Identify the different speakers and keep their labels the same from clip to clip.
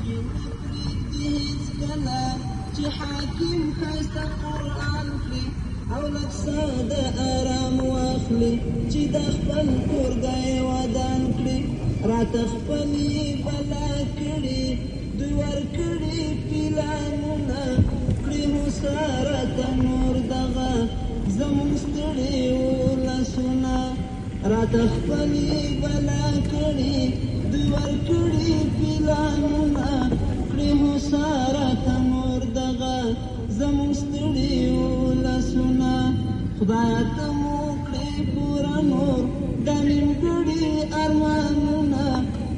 Speaker 1: کې نفرېږدي هېڅکله چې حاکم ښایسته قرآن کړي او لږ څه د ارام واخلي چې د خپل کورګی ودان کړي راته خپل یې بلا کړي دوی ورکړي پلانونه کړي هوسا راته نور دغه زموږ ستړي ولسونه راته خپل یې بلا کړي دوی ورکړي پلانونه کړي هوسا راته نور دغه زموږ ستړي ولسونه خدایه ته مو کړې پوره نور دا نیمګړي ارمانونه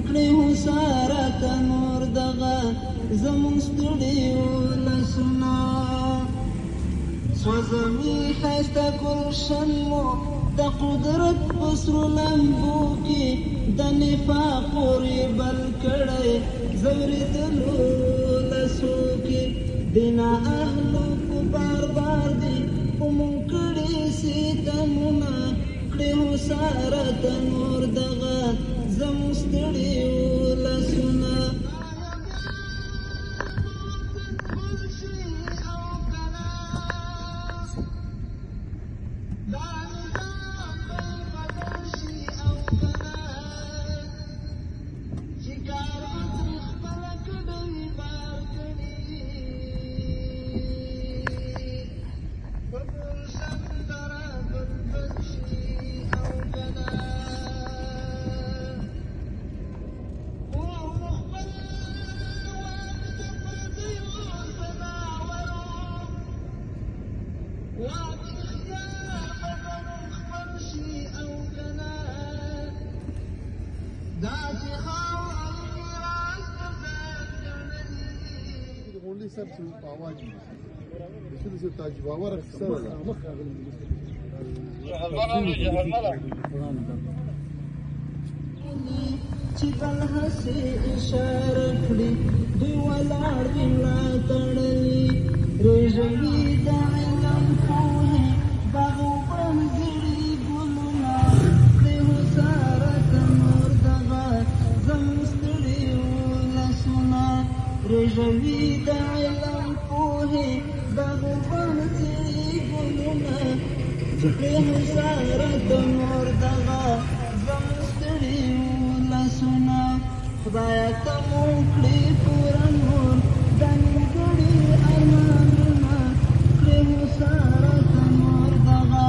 Speaker 1: کړې هوسا راته نور دغه زموږ ستړي ولسونه سوځمي ښایسته ګلشن مو د قدرت په سرو لمبو کې د نفاق پورې بل کړی ځورېدلو لسو کې دینا اهلو په بار بار دي په مونږ کړي ستمونه کړي هوسا راته نور دغه زموږ ستړي ولسونه
Speaker 2: سر څه په आवाज دي څه تاج باور سره
Speaker 1: چې بل هسې اشاره کړي دوی ولاړ دي ملا تړلي رژوي د علم پوهې باغوبن زړي ګلونه کړي هوسا راته نور دغه زموږ ستړي ولسونه رژوي د علم پوهې باغوبن زړي ګلونه کړي هوسا راته نور دغه زموږ ستړي ولسونه خدایه ته مو کړې پوره نور دا نیمګړي ارمانونه کړې هوسا راته نور دغه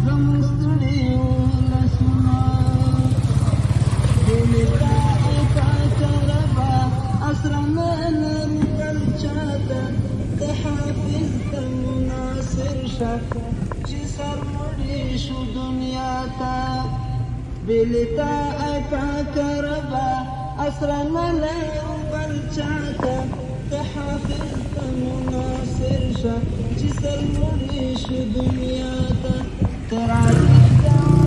Speaker 1: زموږ ستړي ولسونه بې تا پاکه ربه اسره نه لرو بل چاته د حافظ ته مناصر شه چې سرمړي شو دنیا ته بې تا پاکه ربه اسره نه لرو بل چاته د حافظ ته مناصر شه چې سرمړي شو دنیا ته ته راځې